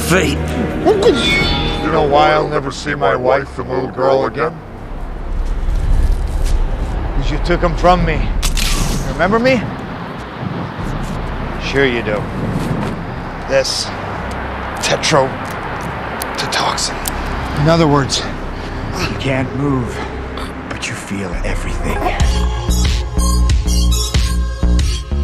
fate. You know why I'll never see my wife and little girl again? Because you took them from me. Remember me? Sure you do. This tetrodotoxin. In other words, you can't move, but you feel everything.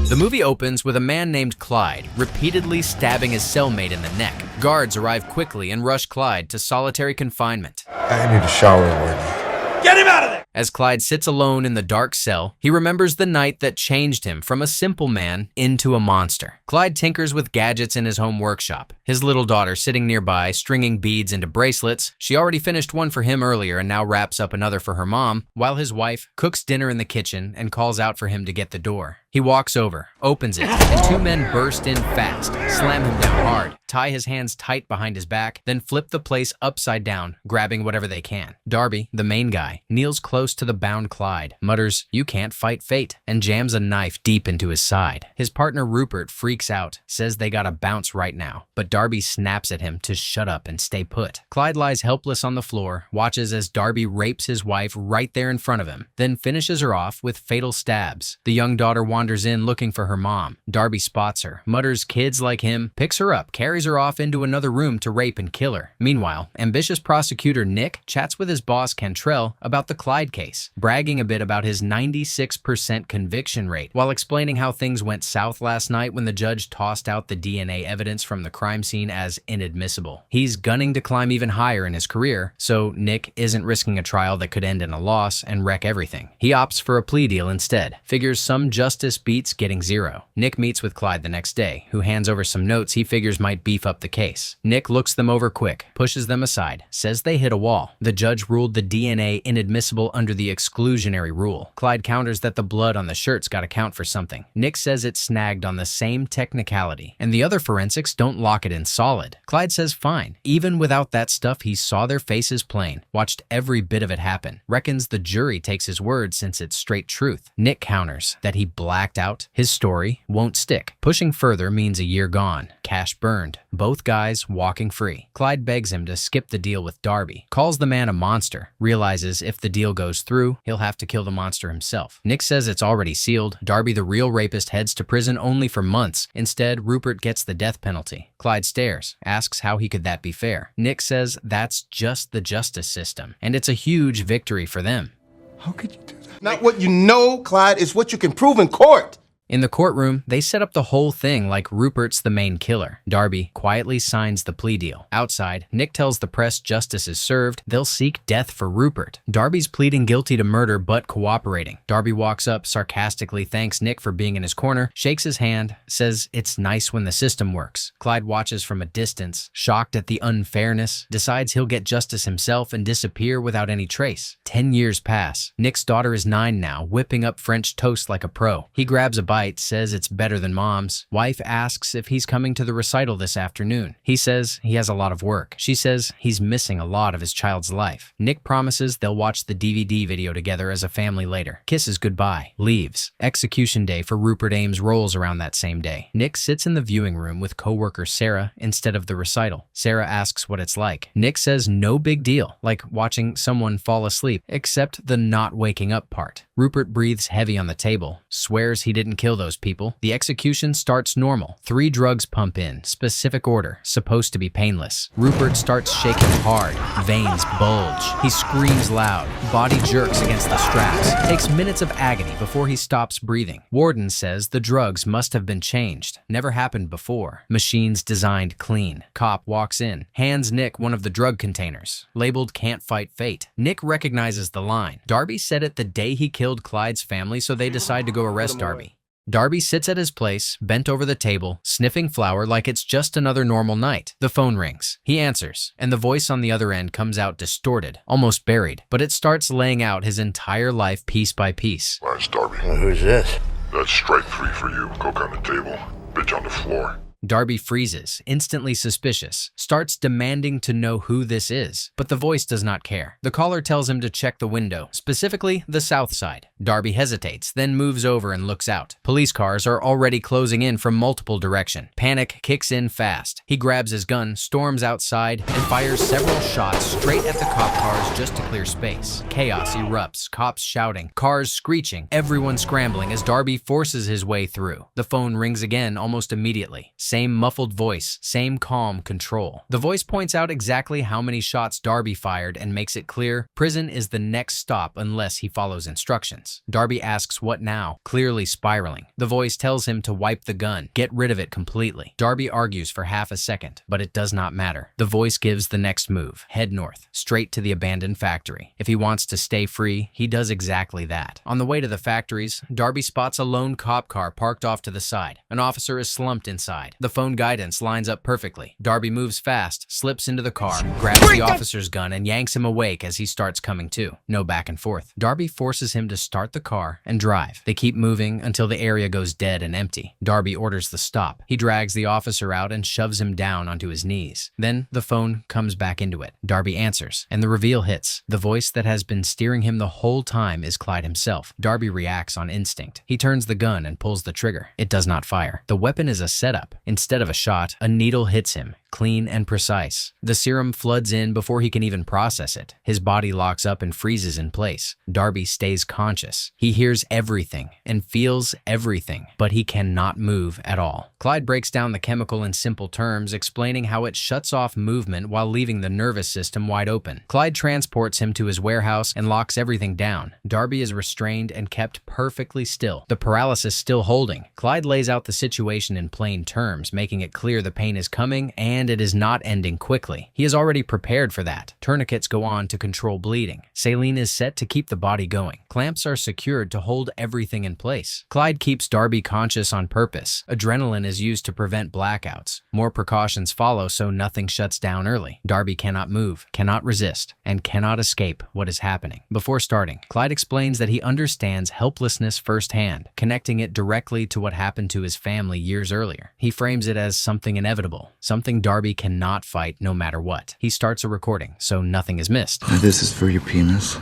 The movie opens with a man named Clyde repeatedly stabbing his cellmate in the neck. Guards arrive quickly and rush Clyde to solitary confinement. I need a shower, Warden. Get him out of there! As Clyde sits alone in the dark cell, he remembers the night that changed him from a simple man into a monster. Clyde tinkers with gadgets in his home workshop. His little daughter sitting nearby, stringing beads into bracelets. She already finished one for him earlier and now wraps up another for her mom, while his wife cooks dinner in the kitchen and calls out for him to get the door. He walks over, opens it, and two men burst in fast, slam him down hard, tie his hands tight behind his back, then flip the place upside down, grabbing whatever they can. Darby, the main guy, kneels close to the bound Clyde, mutters, "You can't fight fate," and jams a knife deep into his side. His partner Rupert freaks out, says they gotta bounce right now, but Darby snaps at him to shut up and stay put. Clyde lies helpless on the floor, watches as Darby rapes his wife right there in front of him, then finishes her off with fatal stabs. The young daughter wanders in looking for her mom. Darby spots her, mutters kids like him, picks her up, carries her off into another room to rape and kill her. Meanwhile, ambitious prosecutor Nick chats with his boss Cantrell about the Clyde case, bragging a bit about his 96% conviction rate, while explaining how things went south last night when the judge tossed out the DNA evidence from the crime scene as inadmissible. He's gunning to climb even higher in his career, so Nick isn't risking a trial that could end in a loss and wreck everything. He opts for a plea deal instead, figures some justice beats getting zero. Nick meets with Clyde the next day, who hands over some notes he figures might beef up the case. Nick looks them over quick, pushes them aside, says they hit a wall. The judge ruled the DNA inadmissible under the exclusionary rule. Clyde counters that the blood on the shirt's gotta count for something. Nick says it's snagged on the same technicality, and the other forensics don't lock it in solid. Clyde says fine. Even without that stuff, he saw their faces plain, watched every bit of it happen, reckons the jury takes his word since it's straight truth. Nick counters that he blacked out. His story won't stick. Pushing further means a year gone, cash burned, both guys walking free. Clyde begs him to skip the deal with Darby, calls the man a monster, realizes if the deal goes through, he'll have to kill the monster himself. Nick says it's already sealed. Darby, the real rapist, heads to prison only for months. Instead, Rupert gets the death penalty. Clyde stares, asks how he could that be fair. Nick says that's just the justice system, and it's a huge victory for them. How could you do that? Not what you know, Clyde, is what you can prove in court. In the courtroom, they set up the whole thing like Rupert's the main killer. Darby quietly signs the plea deal. Outside, Nick tells the press justice is served. They'll seek death for Rupert. Darby's pleading guilty to murder but cooperating. Darby walks up, sarcastically thanks Nick for being in his corner, shakes his hand, says it's nice when the system works. Clyde watches from a distance, shocked at the unfairness, decides he'll get justice himself and disappear without any trace. 10 years pass. Nick's daughter is 9 now, whipping up French toast like a pro. He grabs a bite, says it's better than mom's. Wife asks if he's coming to the recital this afternoon. He says he has a lot of work. She says he's missing a lot of his child's life. Nick promises they'll watch the DVD video together as a family later. Kisses goodbye. Leaves. Execution day for Rupert Ames rolls around that same day. Nick sits in the viewing room with co-worker Sarah instead of the recital. Sarah asks what it's like. Nick says no big deal, like watching someone fall asleep, except the not waking up part. Rupert breathes heavy on the table, swears he didn't kill those people. The execution starts normal. 3 drugs pump in, specific order, supposed to be painless. Rupert starts shaking hard, veins bulge. He screams loud, body jerks against the straps. Takes minutes of agony before he stops breathing. Warden says the drugs must have been changed. Never happened before. Machines designed clean. Cop walks in, hands Nick one of the drug containers, labeled "Can't Fight Fate." Nick recognizes the line. Darby said it the day he killed Clyde's family, so they decide to go arrest Darby. Darby sits at his place, bent over the table, sniffing flour like it's just another normal night. The phone rings. He answers, and the voice on the other end comes out distorted, almost buried, but it starts laying out his entire life piece by piece. Where's Darby? Who's this? That's strike 3 for you. Coke on the table. Bitch on the floor. Darby freezes, instantly suspicious, starts demanding to know who this is, but the voice does not care. The caller tells him to check the window, specifically the south side. Darby hesitates, then moves over and looks out. Police cars are already closing in from multiple directions. Panic kicks in fast. He grabs his gun, storms outside, and fires several shots straight at the cop cars just to clear space. Chaos erupts, cops shouting, cars screeching, everyone scrambling as Darby forces his way through. The phone rings again almost immediately. Same muffled voice, same calm control. The voice points out exactly how many shots Darby fired and makes it clear prison is the next stop unless he follows instructions. Darby asks what now, clearly spiraling. The voice tells him to wipe the gun, get rid of it completely. Darby argues for half a second, but it does not matter. The voice gives the next move, head north, straight to the abandoned factory. If he wants to stay free, he does exactly that. On the way to the factories, Darby spots a lone cop car parked off to the side. An officer is slumped inside. The phone guidance lines up perfectly. Darby moves fast, slips into the car, grabs the officer's gun, and yanks him awake as he starts coming to. No back and forth. Darby forces him to start the car and drive. They keep moving until the area goes dead and empty. Darby orders the stop. He drags the officer out and shoves him down onto his knees. Then the phone comes back into it. Darby answers, and the reveal hits. The voice that has been steering him the whole time is Clyde himself. Darby reacts on instinct. He turns the gun and pulls the trigger. It does not fire. The weapon is a setup. Instead of a shot, a needle hits him, clean and precise. The serum floods in before he can even process it. His body locks up and freezes in place. Darby stays conscious. He hears everything and feels everything, but he cannot move at all. Clyde breaks down the chemical in simple terms, explaining how it shuts off movement while leaving the nervous system wide open. Clyde transports him to his warehouse and locks everything down. Darby is restrained and kept perfectly still, the paralysis still holding. Clyde lays out the situation in plain terms, making it clear the pain is coming and it is not ending quickly. He is already prepared for that. Tourniquets go on to control bleeding. Saline is set to keep the body going. Clamps are secured to hold everything in place. Clyde keeps Darby conscious on purpose. Adrenaline is used to prevent blackouts. More precautions follow so nothing shuts down early. Darby cannot move, cannot resist, and cannot escape what is happening. Before starting, Clyde explains that he understands helplessness firsthand, connecting it directly to what happened to his family years earlier. He frames it as something inevitable, something Darby cannot fight no matter what. He starts a recording, so nothing is missed. This is for your penis,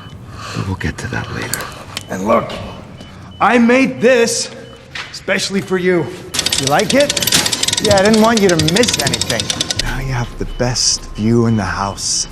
but we'll get to that later. And look, I made this especially for you. You like it? Yeah, I didn't want you to miss anything. Now you have the best view in the house.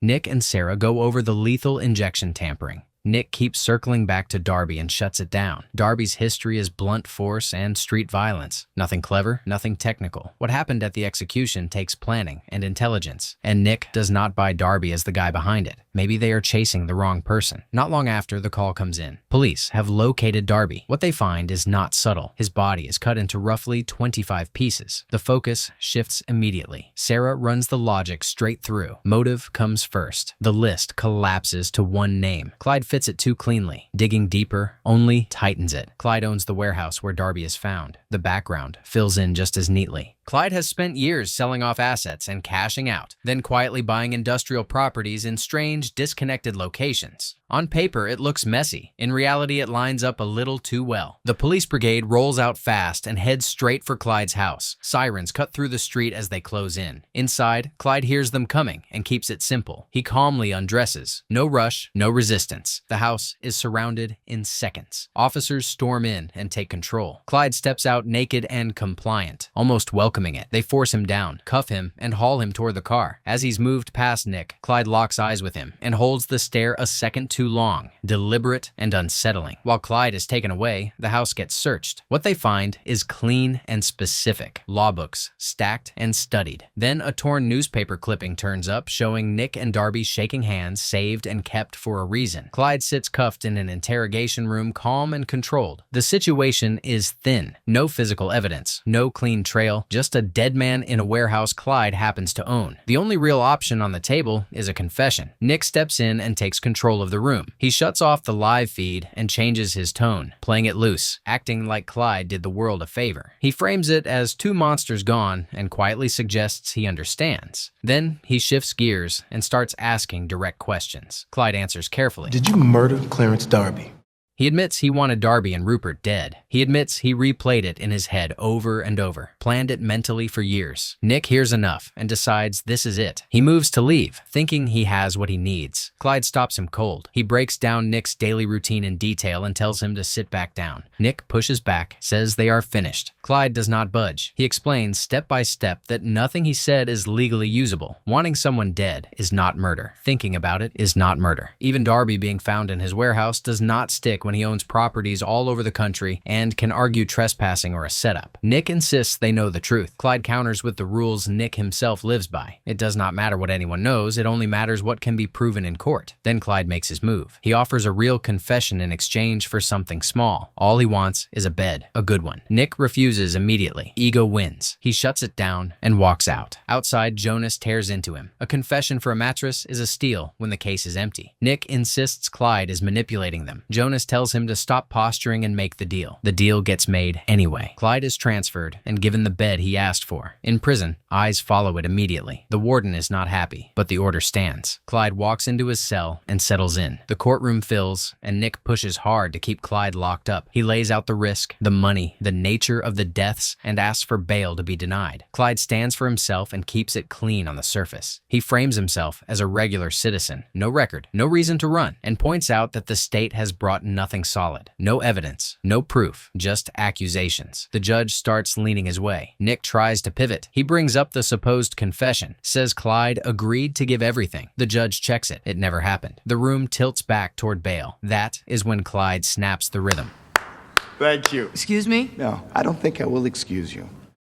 Nick and Sarah go over the lethal injection tampering. Nick keeps circling back to Darby and shuts it down. Darby's history is blunt force and street violence. Nothing clever, nothing technical. What happened at the execution takes planning and intelligence, and Nick does not buy Darby as the guy behind it. Maybe they are chasing the wrong person. Not long after, the call comes in. Police have located Darby. What they find is not subtle. His body is cut into roughly 25 pieces. The focus shifts immediately. Sarah runs the logic straight through. Motive comes first. The list collapses to one name. Clyde fits it too cleanly. Digging deeper only tightens it. Clyde owns the warehouse where Darby is found. The background fills in just as neatly. Clyde has spent years selling off assets and cashing out, then quietly buying industrial properties in strange, disconnected locations. On paper, it looks messy. In reality, it lines up a little too well. The police brigade rolls out fast and heads straight for Clyde's house. Sirens cut through the street as they close in. Inside, Clyde hears them coming and keeps it simple. He calmly undresses. No rush, no resistance. The house is surrounded in seconds. Officers storm in and take control. Clyde steps out naked and compliant, almost welcoming it. They force him down, cuff him, and haul him toward the car. As he's moved past Nick, Clyde locks eyes with him and holds the stare a second too long, deliberate and unsettling. While Clyde is taken away, the house gets searched. What they find is clean and specific. Law books, stacked and studied. Then a torn newspaper clipping turns up showing Nick and Darby shaking hands, saved and kept for a reason. Clyde sits cuffed in an interrogation room, calm and controlled. The situation is thin. No physical evidence, no clean trail, just a dead man in a warehouse Clyde happens to own. The only real option on the table is a confession. Nick steps in and takes control of the room. room. He shuts off the live feed and changes his tone, playing it loose, acting like Clyde did the world a favor. He frames it as two monsters gone and quietly suggests he understands. Then he shifts gears and starts asking direct questions. Clyde answers carefully. Did you murder Clarence Darby? He admits he wanted Darby and Rupert dead. He admits he replayed it in his head over and over, planned it mentally for years. Nick hears enough and decides this is it. He moves to leave, thinking he has what he needs. Clyde stops him cold. He breaks down Nick's daily routine in detail and tells him to sit back down. Nick pushes back, says they are finished. Clyde does not budge. He explains step by step that nothing he said is legally usable. Wanting someone dead is not murder. Thinking about it is not murder. Even Darby being found in his warehouse does not stick when he owns properties all over the country and can argue trespassing or a setup. Nick insists they know the truth. Clyde counters with the rules Nick himself lives by. It does not matter what anyone knows, it only matters what can be proven in court. Then Clyde makes his move. He offers a real confession in exchange for something small. All he wants is a bed, a good one. Nick refuses immediately. Ego wins. He shuts it down and walks out. Outside, Jonas tears into him. A confession for a mattress is a steal when the case is empty. Nick insists Clyde is manipulating them. Jonas tells him to stop posturing and make the deal. The deal gets made anyway. Clyde is transferred and given the bed he asked for. In prison, eyes follow it immediately. The warden is not happy, but the order stands. Clyde walks into his cell and settles in. The courtroom fills, and Nick pushes hard to keep Clyde locked up. He lays out the risk, the money, the nature of the deaths, and asks for bail to be denied. Clyde stands for himself and keeps it clean on the surface. He frames himself as a regular citizen, no record, no reason to run, and points out that the state has brought nothing solid. No evidence, no proof, just accusations. The judge starts leaning his way. Nick tries to pivot. He brings up the supposed confession, says Clyde agreed to give everything. The judge checks it. It never happened. The room tilts back toward bail. That is when Clyde snaps the rhythm. Thank you. Excuse me? No, I don't think I will excuse you.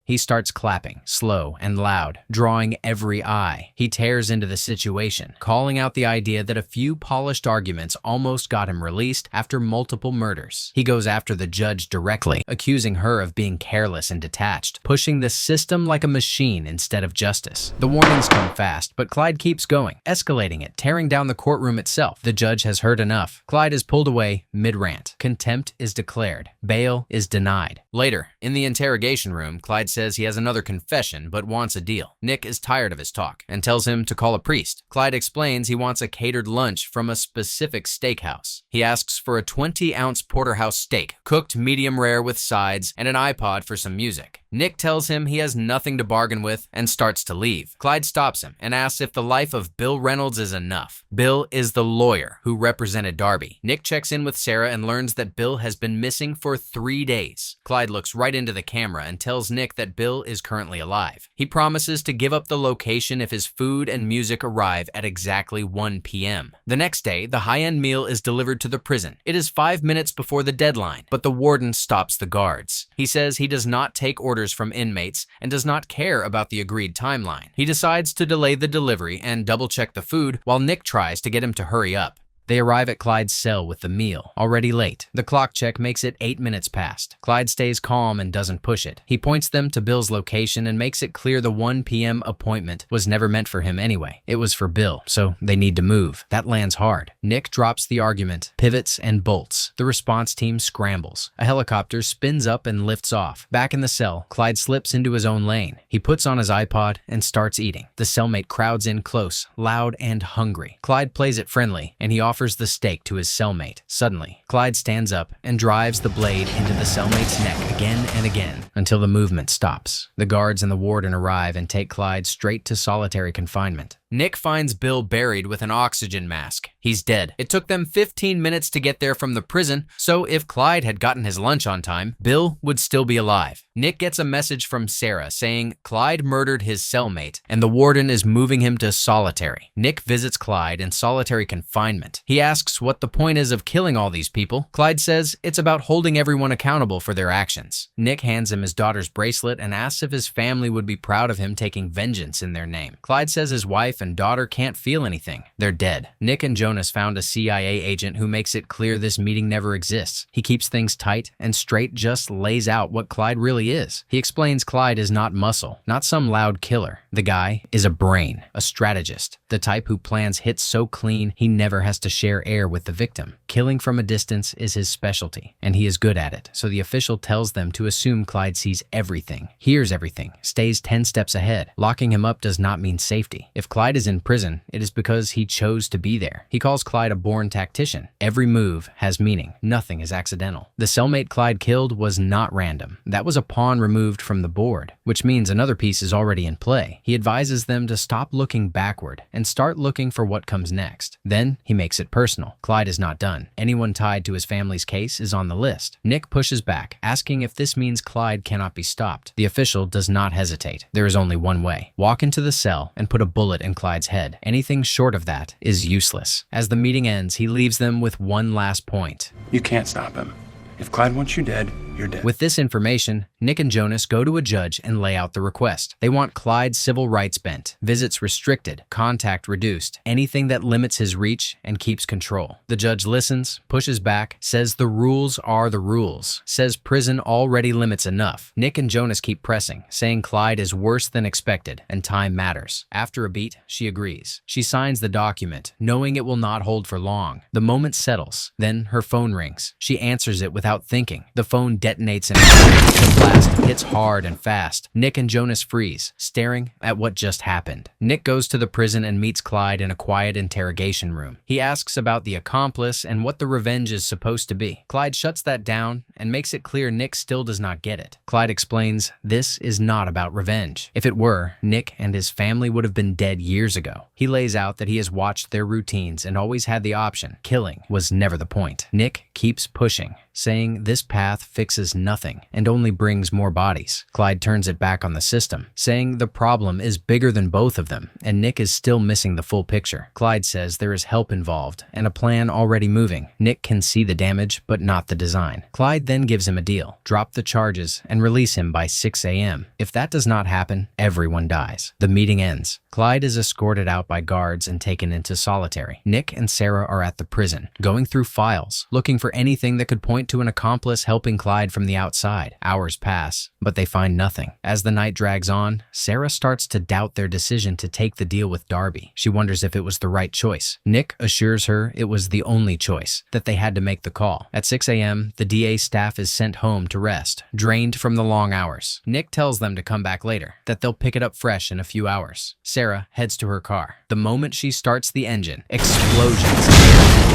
He starts clapping, slow and loud, drawing every eye. He tears into the situation, calling out the idea that a few polished arguments almost got him released after multiple murders. He goes after the judge directly, accusing her of being careless and detached, pushing the system like a machine instead of justice. The warnings come fast, but Clyde keeps going, escalating it, tearing down the courtroom itself. The judge has heard enough. Clyde is pulled away mid-rant. Contempt is declared. Bail is denied. Later, in the interrogation room, Clyde says he has another confession but wants a deal. Nick is tired of his talk and tells him to call a priest. Clyde explains he wants a catered lunch from a specific steakhouse. He asks for a 20-ounce porterhouse steak, cooked medium rare with sides, and an iPod for some music. Nick tells him he has nothing to bargain with and starts to leave. Clyde stops him and asks if the life of Bill Reynolds is enough. Bill is the lawyer who represented Darby. Nick checks in with Sarah and learns that Bill has been missing for 3 days. Clyde looks right into the camera and tells Nick that Bill is currently alive. He promises to give up the location if his food and music arrive at exactly 1 p.m. The next day, the high-end meal is delivered to the prison. It is 5 minutes before the deadline, but the warden stops the guards. He says he does not take orders from inmates and does not care about the agreed timeline. He decides to delay the delivery and double-check the food while Nick tries to get him to hurry up. They arrive at Clyde's cell with the meal, already late. The clock check makes it 8 minutes past. Clyde stays calm and doesn't push it. He points them to Bill's location and makes it clear the 1 p.m. appointment was never meant for him anyway. It was for Bill, so they need to move. That lands hard. Nick drops the argument, pivots, and bolts. The response team scrambles. A helicopter spins up and lifts off. Back in the cell, Clyde slips into his own lane. He puts on his iPod and starts eating. The cellmate crowds in close, loud and hungry. Clyde plays it friendly, and he offers the steak to his cellmate. Suddenly, Clyde stands up and drives the blade into the cellmate's neck again and again until the movement stops. The guards and the warden arrive and take Clyde straight to solitary confinement. Nick finds Bill buried with an oxygen mask. He's dead. It took them 15 minutes to get there from the prison, so if Clyde had gotten his lunch on time, Bill would still be alive. Nick gets a message from Sarah saying Clyde murdered his cellmate and the warden is moving him to solitary. Nick visits Clyde in solitary confinement. He asks what the point is of killing all these people. Clyde says it's about holding everyone accountable for their actions. Nick hands him his daughter's bracelet and asks if his family would be proud of him taking vengeance in their name. Clyde says his wife wife and daughter can't feel anything. They're dead. Nick and Jonas found a CIA agent who makes it clear this meeting never exists. He keeps things tight and straight, just lays out what Clyde really is. He explains Clyde is not muscle, not some loud killer. The guy is a brain, a strategist, the type who plans hits so clean he never has to share air with the victim. Killing from a distance is his specialty, and he is good at it, so the official tells them to assume Clyde sees everything, hears everything, stays 10 steps ahead. Locking him up does not mean safety. If Clyde is in prison, it is because he chose to be there. He calls Clyde a born tactician. Every move has meaning. Nothing is accidental. The cellmate Clyde killed was not random. That was a pawn removed from the board, which means another piece is already in play. He advises them to stop looking backward and start looking for what comes next. Then he makes it personal. Clyde is not done. Anyone tied to his family's case is on the list. Nick pushes back, asking if this means Clyde cannot be stopped. The official does not hesitate. There is only one way. Walk into the cell and put a bullet in Clyde's head. Anything short of that is useless. As the meeting ends, he leaves them with one last point. You can't stop him. If Clyde wants you dead, you're dead. With this information, Nick and Jonas go to a judge and lay out the request. They want Clyde's civil rights bent, visits restricted, contact reduced, anything that limits his reach and keeps control. The judge listens, pushes back, says the rules are the rules, says prison already limits enough. Nick and Jonas keep pressing, saying Clyde is worse than expected and time matters. After a beat, she agrees. She signs the document, knowing it will not hold for long. The moment settles. Then her phone rings. She answers it without thinking. The phone detonates and the blast hits hard and fast. Nick and Jonas freeze, staring at what just happened. Nick goes to the prison and meets Clyde in a quiet interrogation room. He asks about the accomplice and what the revenge is supposed to be. Clyde shuts that down and makes it clear Nick still does not get it. Clyde explains this is not about revenge. If it were, Nick and his family would have been dead years ago. He lays out that he has watched their routines and always had the option. Killing was never the point. Nick keeps pushing, saying this path fixes nothing and only brings more bodies. Clyde turns it back on the system, saying the problem is bigger than both of them, and Nick is still missing the full picture. Clyde says there is help involved and a plan already moving. Nick can see the damage, but not the design. Clyde then gives him a deal. Drop the charges and release him by 6 a.m. If that does not happen, everyone dies. The meeting ends. Clyde is escorted out by guards and taken into solitary. Nick and Sarah are at the prison, going through files, looking for anything that could point to an accomplice helping Clyde from the outside. Hours pass, but they find nothing. As the night drags on, Sarah starts to doubt their decision to take the deal with Darby. She wonders if it was the right choice. Nick assures her it was the only choice, that they had to make the call. At 6 a.m., the DA staff is sent home to rest, drained from the long hours. Nick tells them to come back later, that they'll pick it up fresh in a few hours. Sarah heads to her car. The moment she starts the engine, explosions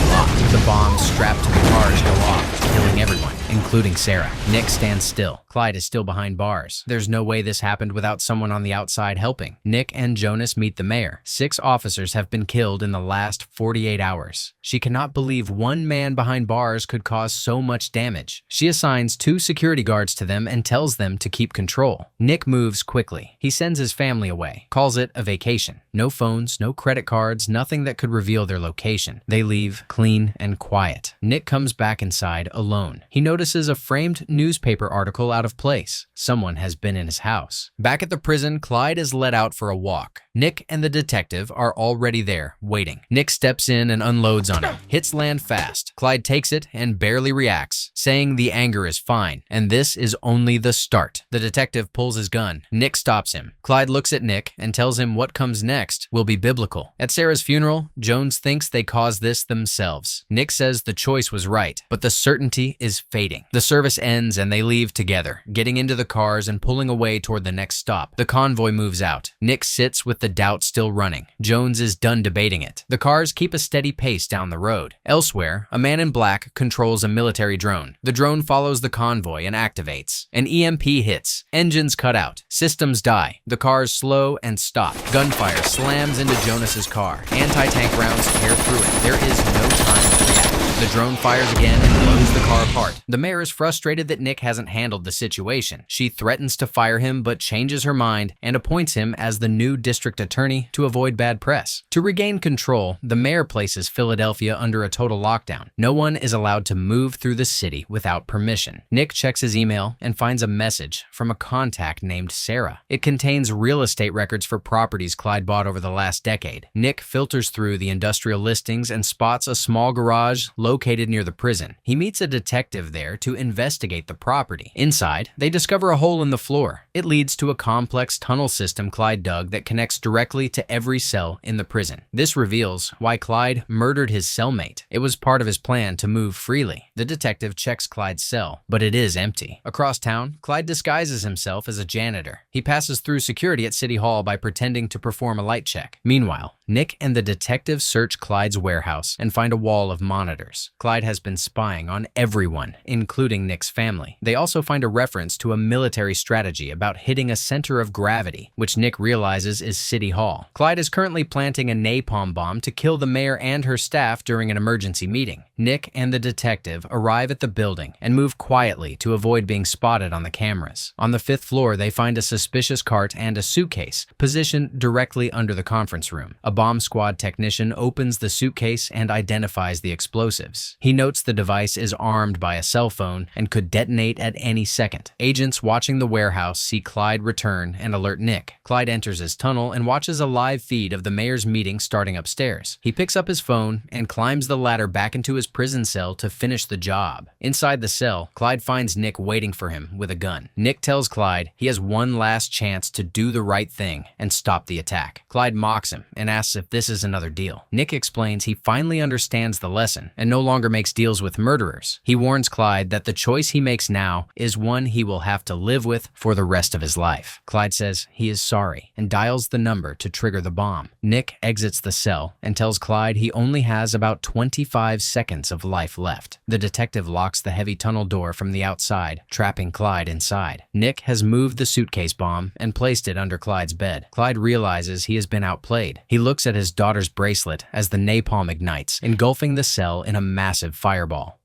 locked. The bombs strapped to the cars go off, killing everyone, including Sarah. Nick stands still. Clyde is still behind bars. There's no way this happened without someone on the outside helping. Nick and Jonas meet the mayor. 6 officers have been killed in the last 48 hours. She cannot believe one man behind bars could cause so much damage. She assigns 2 security guards to them and tells them to keep control. Nick moves quickly. He sends his family away, calls it a vacation. No phones, no credit cards, nothing that could reveal their location. They leave clean and quiet. Nick comes back inside alone. He notices a framed newspaper article out of place. Someone has been in his house. Back at the prison, Clyde is let out for a walk. Nick and the detective are already there, waiting. Nick steps in and unloads on him. Hits land fast. Clyde takes it and barely reacts, saying the anger is fine, and this is only the start. The detective pulls his gun. Nick stops him. Clyde looks at Nick and tells him what comes next will be biblical. At Sarah's funeral, Jones thinks they caused this themselves. Nick says the choice was right, but the certainty is fading. The service ends and they leave together, getting into the cars and pulling away toward the next stop. The convoy moves out. Nick sits with the doubt still running. Jones is done debating it. The cars keep a steady pace down the road. Elsewhere, a man in black controls a military drone. The drone follows the convoy and activates. An EMP hits. Engines cut out. Systems die. The cars slow and stop. Gunfire slams into Jonas's car. Anti-tank rounds tear through it. There is no time to react. The drone fires again and blows the car apart. The mayor is frustrated that Nick hasn't handled the situation. She threatens to fire him but changes her mind and appoints him as the new district attorney to avoid bad press. To regain control, the mayor places Philadelphia under a total lockdown. No one is allowed to move through the city without permission. Nick checks his email and finds a message from a contact named Sarah. It contains real estate records for properties Clyde bought over the last decade. Nick filters through the industrial listings and spots a small garage located near the prison. He meets a detective there to investigate the property. Inside, they discover a hole in the floor. It leads to a complex tunnel system Clyde dug that connects directly to every cell in the prison. This reveals why Clyde murdered his cellmate. It was part of his plan to move freely. The detective checks Clyde's cell, but it is empty. Across town, Clyde disguises himself as a janitor. He passes through security at City Hall by pretending to perform a light check. Meanwhile, Nick and the detective search Clyde's warehouse and find a wall of monitors. Clyde has been spying on everyone, including Nick's family. They also find a reference to a military strategy about hitting a center of gravity, which Nick realizes is City Hall. Clyde is currently planting a napalm bomb to kill the mayor and her staff during an emergency meeting. Nick and the detective arrive at the building and move quietly to avoid being spotted on the cameras. On the 5th floor, they find a suspicious cart and a suitcase positioned directly under the conference room. A bomb squad technician opens the suitcase and identifies the explosives. He notes the device is armed by a cell phone and could detonate at any second. Agents watching the warehouse see Clyde return and alert Nick. Clyde enters his tunnel and watches a live feed of the mayor's meeting starting upstairs. He picks up his phone and climbs the ladder back into his prison cell to finish the job. Inside the cell, Clyde finds Nick waiting for him with a gun. Nick tells Clyde he has one last chance to do the right thing and stop the attack. Clyde mocks him and asks if this is another deal. Nick explains he finally understands the lesson and no longer makes deals with murderers. He warns Clyde that the choice he makes now is one he will have to live with for the rest of his life. Clyde says he is sorry and dials the number to trigger the bomb. Nick exits the cell and tells Clyde he only has about 25 seconds of life left. The detective locks the heavy tunnel door from the outside, trapping Clyde inside. Nick has moved the suitcase bomb and placed it under Clyde's bed. Clyde realizes he has been outplayed. He looks at his daughter's bracelet as the napalm ignites, engulfing the cell in a massive fireball.